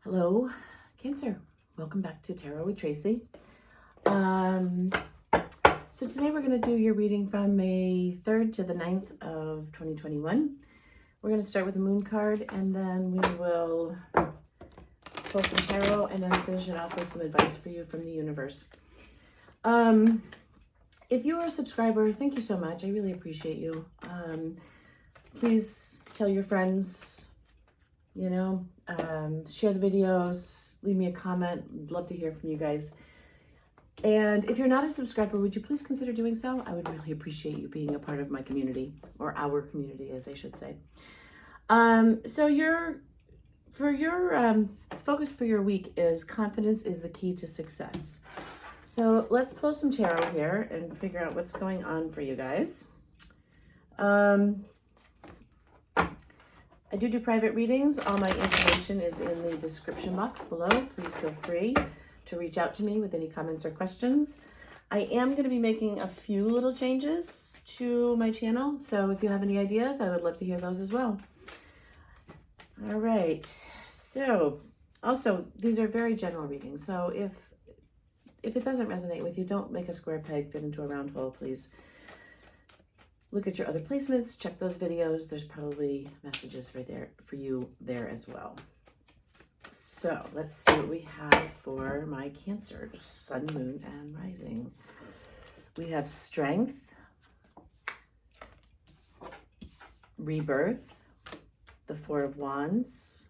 Hello, Cancer. Welcome back to Tarot with Tracy. So today we're going to do your reading from May 3rd to the 9th of 2021. We're going to start with the moon card, and then we will pull some tarot and then finish it off with some advice for you from the universe. If you are a subscriber, thank you so much. I really appreciate you. Please tell your friends, share the videos, leave me a comment. I'd love to hear from you guys. And if you're not a subscriber, would you please consider doing so? I would really appreciate you being a part of my community, or our community, as I should say. So your focus for your week is confidence is the key to success. So let's pull some tarot here and figure out what's going on for you guys. I do private readings. All my information is in the description box below. Please feel free to reach out to me with any comments or questions. I am going to be making a few little changes to my channel, so if you have any ideas, I would love to hear those as well. All right, so also these are very general readings, so if it doesn't resonate with you, don't make a square peg fit into a round hole, please. Look at your other placements, check those videos. There's probably messages for you there as well. So let's see what we have for my Cancers, Sun, Moon, and Rising. We have Strength, Rebirth, the Four of Wands,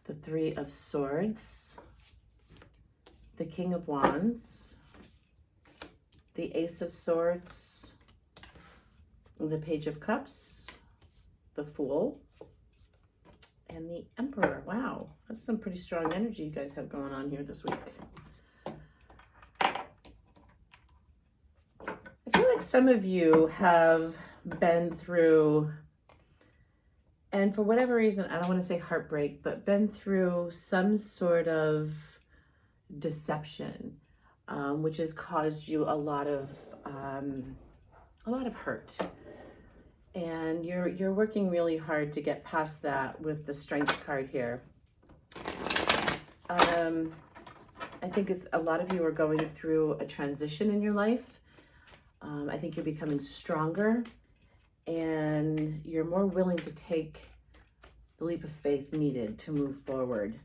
the Three of Swords, the King of Wands, the Ace of Swords, the Page of Cups, the Fool, and the Emperor. Wow, that's some pretty strong energy you guys have going on here this week. I feel like some of you have been through, and for whatever reason, I don't want to say heartbreak, but been through some sort of deception, which has caused you a lot of hurt. And you're working really hard to get past that with the Strength card here. I think it's a lot of you are going through a transition in your life. I think you're becoming stronger, and you're more willing to take the leap of faith needed to move forward.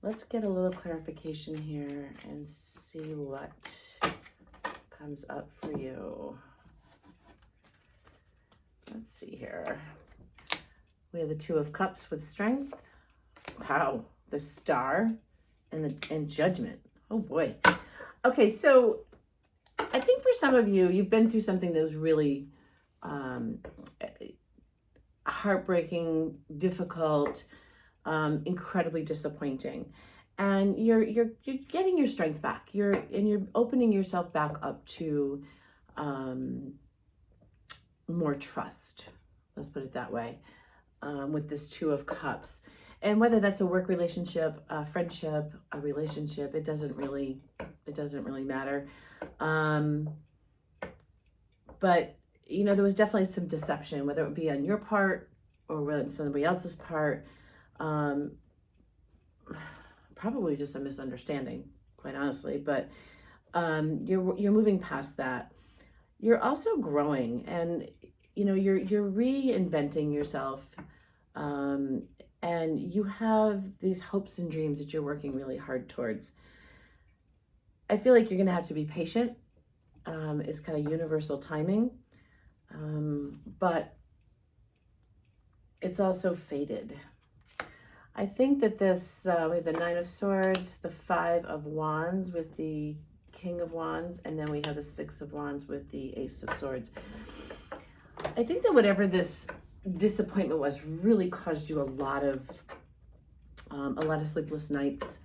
Let's get a little clarification here and see what comes up for you. Let's see here. We have the Two of Cups with Strength. Wow, the Star and Judgment. Oh boy. Okay, so I think for some of you, you've been through something that was really heartbreaking, difficult, incredibly disappointing. And you're getting your strength back. You're opening yourself back up to more trust. Let's put it that way. With this Two of Cups, and whether that's a work relationship, a friendship, a relationship, it doesn't really matter. But there was definitely some deception, whether it would be on your part or on somebody else's part. Probably just a misunderstanding, quite honestly, but you're moving past that. You're also growing, and you're reinventing yourself, and you have these hopes and dreams that you're working really hard towards. I feel like you're going to have to be patient. It's kind of universal timing, but it's also fated. I think that this, we have the Nine of Swords, the Five of Wands with the King of Wands, and then we have the Six of Wands with the Ace of Swords. I think that whatever this disappointment was really caused you a lot of sleepless nights.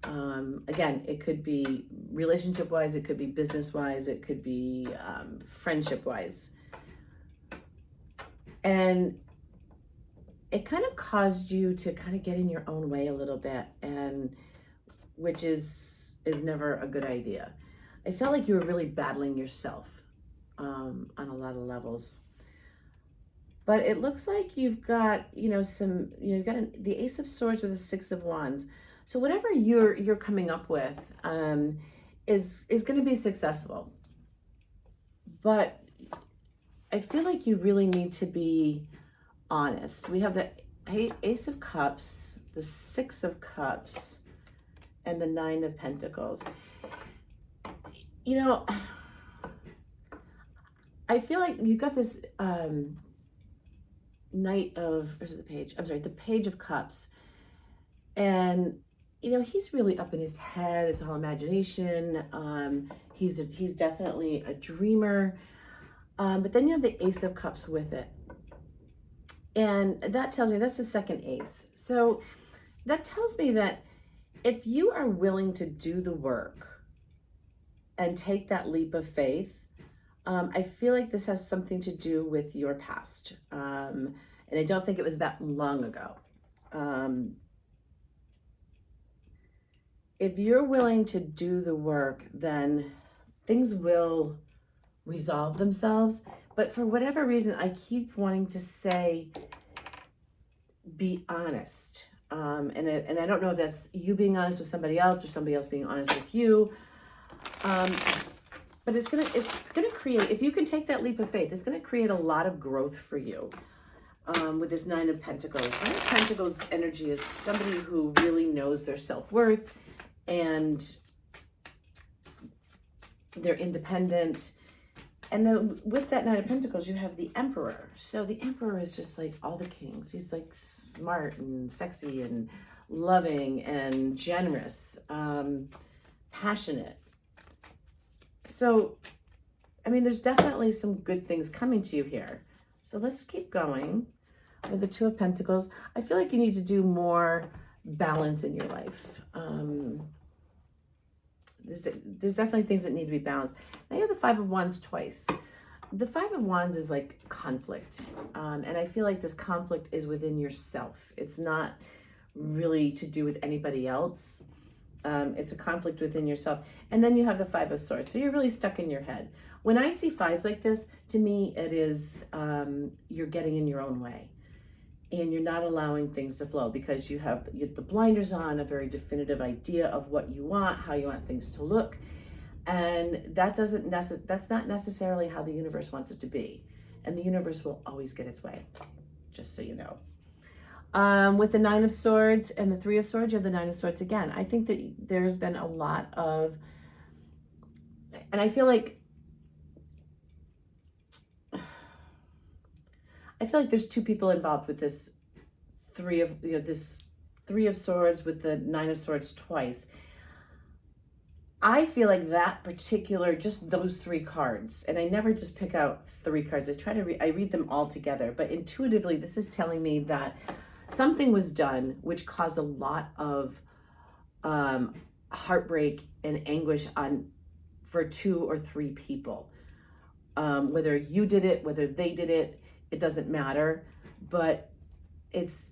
Again, it could be relationship-wise, it could be business-wise, it could be friendship-wise. And it kind of caused you to kind of get in your own way a little bit, and which is never a good idea. I felt like you were really battling yourself on a lot of levels. But it looks like you've got, you've got the Ace of Swords with the Six of Wands. So whatever you're coming up with is going to be successful. But I feel like you really need to be honest. We have the Ace of Cups, the Six of Cups, and the Nine of Pentacles. I feel like you've got this the Page of Cups. And, he's really up in his head. It's all imagination. He's definitely a dreamer. But then you have the Ace of Cups with it. And that tells me that's the second ace. So that tells me that if you are willing to do the work and take that leap of faith, I feel like this has something to do with your past. And I don't think it was that long ago. If you're willing to do the work, then things will resolve themselves. But for whatever reason, I keep wanting to say, be honest. And I don't know if that's you being honest with somebody else or somebody else being honest with you. But it's gonna create, if you can take that leap of faith, it's gonna create a lot of growth for you. With this Nine of Pentacles. Nine of Pentacles energy is somebody who really knows their self-worth and they're independent. And then with that Nine of Pentacles, you have the Emperor. So the Emperor is just like all the kings. He's like smart and sexy and loving and generous, passionate. So, there's definitely some good things coming to you here. So let's keep going with the Two of Pentacles. I feel like you need to do more balance in your life. There's definitely things that need to be balanced. Now you have the Five of Wands twice. The Five of Wands is like conflict. And I feel like this conflict is within yourself. It's not really to do with anybody else. It's a conflict within yourself. And then you have the Five of Swords. So you're really stuck in your head. When I see fives like this, to me, it is you're getting in your own way. And you're not allowing things to flow because you have the blinders on, a very definitive idea of what you want, how you want things to look. And that's not necessarily how the universe wants it to be. And the universe will always get its way, just so you know. With the Nine of Swords and the Three of Swords, you have the Nine of Swords again. I think that there's been a lot of, and I feel like there's two people involved with this Three of Swords with the Nine of Swords twice. I feel like that particular, just those three cards, and I never just pick out three cards. I read them all together, but intuitively, this is telling me that something was done which caused a lot of heartbreak and anguish for two or three people. Whether you did it, whether they did it, it doesn't matter, but it's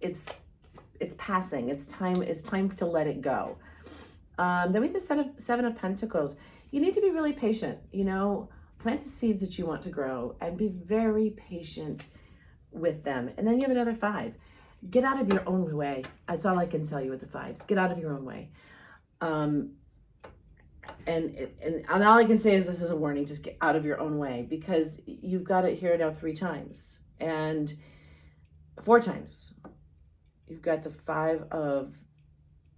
passing. It's time to let it go. Then we have the Seven of Pentacles. You need to be really patient, plant the seeds that you want to grow and be very patient with them. And then you have another Five. Get out of your own way. That's all I can tell you with the fives. Get out of your own way. And all I can say is this is a warning. Just get out of your own way because you've got it here now 3 times and 4 times. You've got the Five of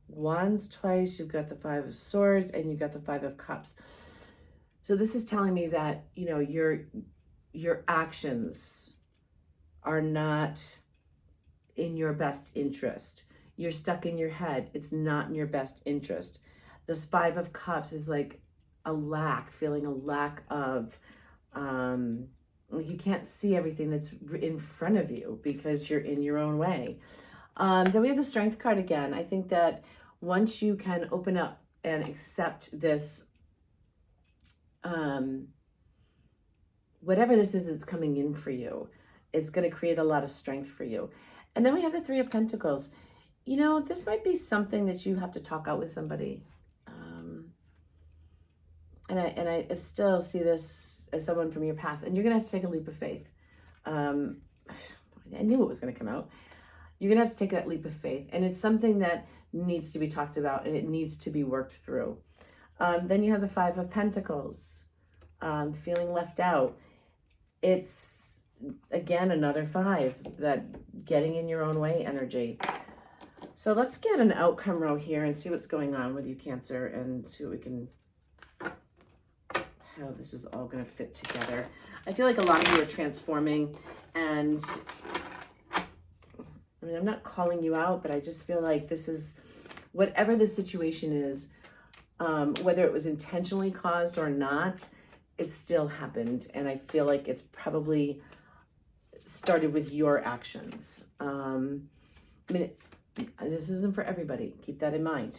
Wands twice. You've got the Five of Swords and you've got the Five of Cups. So this is telling me that, your actions are not in your best interest. You're stuck in your head. It's not in your best interest. This Five of Cups is like feeling a lack of, you can't see everything that's in front of you because you're in your own way. Then we have the Strength card again. I think that once you can open up and accept this, whatever this is that's coming in for you, it's going to create a lot of strength for you. And then we have the Three of Pentacles. This might be something that you have to talk out with somebody. And I still see this as someone from your past, and you're going to have to take a leap of faith. I knew it was going to come out. You're going to have to take that leap of faith. And it's something that needs to be talked about and it needs to be worked through. Then you have the Five of Pentacles, feeling left out. It's, again, another 5, that getting in your own way energy. So let's get an outcome row here and see what's going on with you, Cancer, and see what we can, how this is all going to fit together. I feel like a lot of you are transforming, and I mean, I'm not calling you out, but I just feel like this is, whatever the situation is, whether it was intentionally caused or not, it still happened. And I feel like it's probably started with your actions. I mean, this isn't for everybody. Keep that in mind.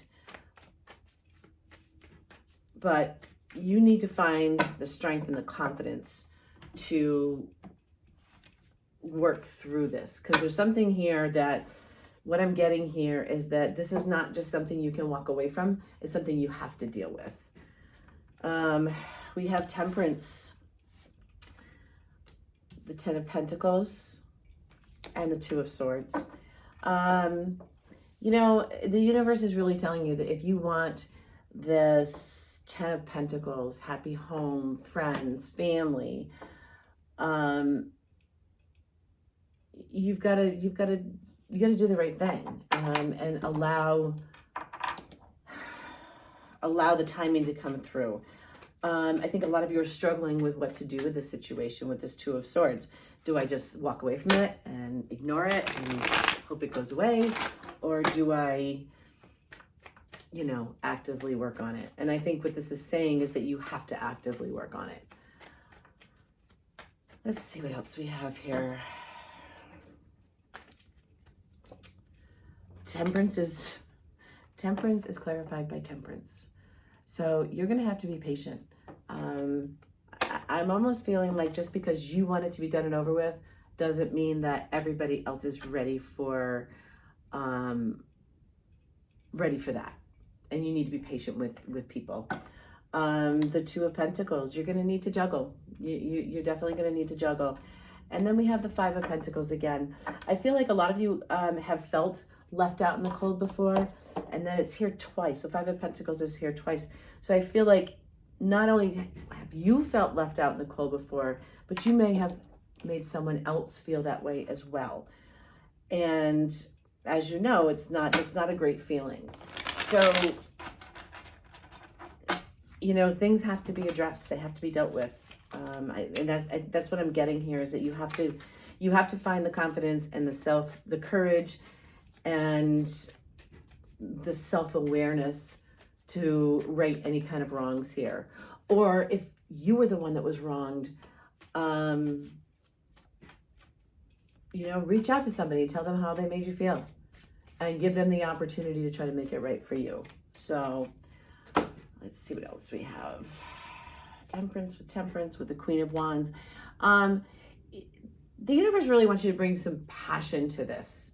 But you need to find the strength and the confidence to work through this. Because there's something here that, what I'm getting here is that this is not just something you can walk away from. It's something you have to deal with. We have Temperance, the Ten of Pentacles, and the Two of Swords. You know, the universe is really telling you that if you want this Ten of Pentacles, happy home, friends, family, you've got to do the right thing, and allow the timing to come through. I think a lot of you are struggling with what to do with this situation with this Two of Swords. Do I just walk away from it and ignore it and hope it goes away? Or do I, you know, actively work on it? And I think what this is saying is that you have to actively work on it. Let's see what else we have here. Temperance is clarified by Temperance. So you're going to have to be patient. I'm almost feeling like just because you want it to be done and over with doesn't mean that everybody else is ready for that. And you need to be patient with people. The Two of Pentacles, you're going to need to juggle. You're definitely going to need to juggle. And then we have the Five of Pentacles again. I feel like a lot of you have felt left out in the cold before, and then it's here twice. The Five of Pentacles is here twice. So I feel like not only have you felt left out in the cold before, but you may have made someone else feel that way as well. And as you know, it's not a great feeling. So, you know, things have to be addressed. They have to be dealt with. That's what I'm getting here, is that you have to find the confidence and the courage and the self-awareness to right any kind of wrongs here. Or if you were the one that was wronged, you know, reach out to somebody, tell them how they made you feel, and give them the opportunity to try to make it right for you. So let's see what else we have. Temperance with the Queen of Wands. The universe really wants you to bring some passion to this.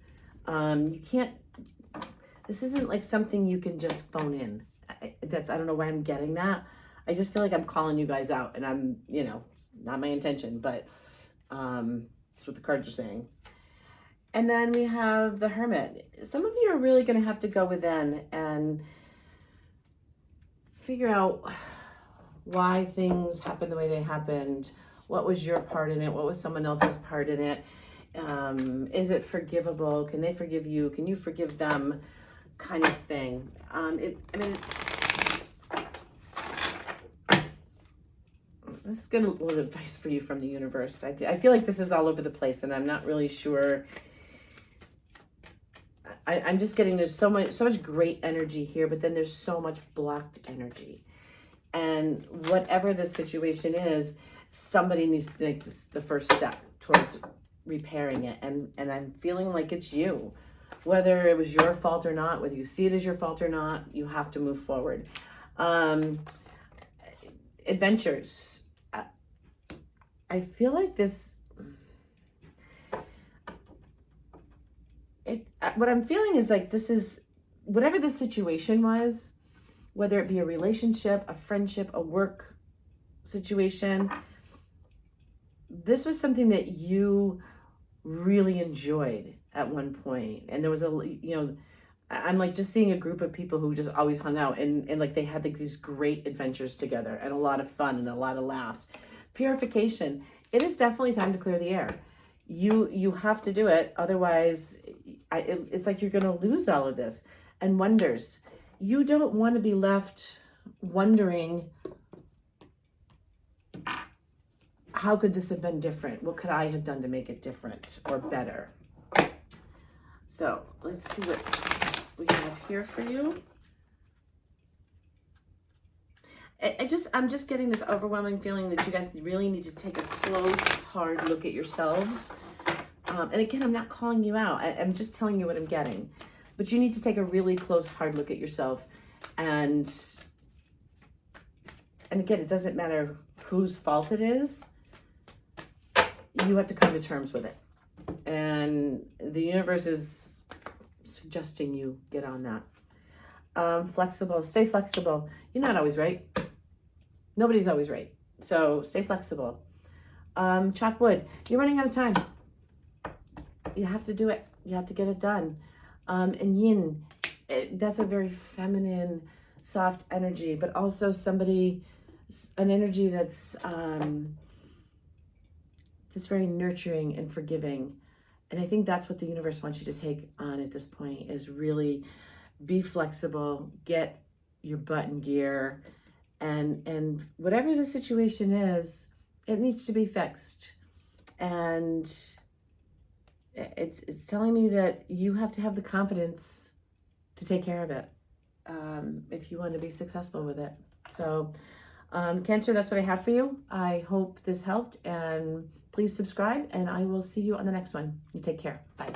This isn't like something you can just phone in. I don't know why I'm getting that. I just feel like I'm calling you guys out, and I'm, you know, not my intention, but that's what the cards are saying. And then we have the Hermit. Some of you are really going to have to go within and figure out why things happened the way they happened. What was your part in it? What was someone else's part in it? Is it forgivable? Can they forgive you? Can you forgive them? Kind of thing. Let's get a little advice for you from the universe. I feel like this is all over the place, and I'm not really sure. I'm just getting, there's so much great energy here, but then there's so much blocked energy. And whatever the situation is, somebody needs to take the first step towards repairing it. And I'm feeling like it's you. Whether it was your fault or not, whether you see it as your fault or not, you have to move forward. Adventures. I feel like this, what I'm feeling is like this is, whatever the situation was, whether it be a relationship, a friendship, a work situation, this was something that you really enjoyed at one point. And there was I'm like just seeing a group of people who just always hung out and like they had like these great adventures together and a lot of fun and a lot of laughs. Purification. It is definitely time to clear the air. You have to do it. Otherwise, it's like you're going to lose all of this. And wonders. You don't want to be left wondering, how could this have been different? What could I have done to make it different or better? So let's see what we have here for you. I'm just getting this overwhelming feeling that you guys really need to take a close, hard look at yourselves. And again, I'm not calling you out. I'm just telling you what I'm getting. But you need to take a really close, hard look at yourself. And again, it doesn't matter whose fault it is. You have to come to terms with it. And the universe is suggesting you get on that. Flexible. Stay flexible. You're not always right. Nobody's always right. So stay flexible. Chop wood. You're running out of time. You have to do it. You have to get it done. And yin, that's a very feminine, soft energy, but also an energy that's very nurturing and forgiving. And I think that's what the universe wants you to take on at this point, is really be flexible, get your butt in gear, and whatever the situation is, it needs to be fixed. And it's telling me that you have to have the confidence to take care of it if you want to be successful with it. So Cancer, that's what I have for you. I hope this helped, and please subscribe, and I will see you on the next one. You take care. Bye.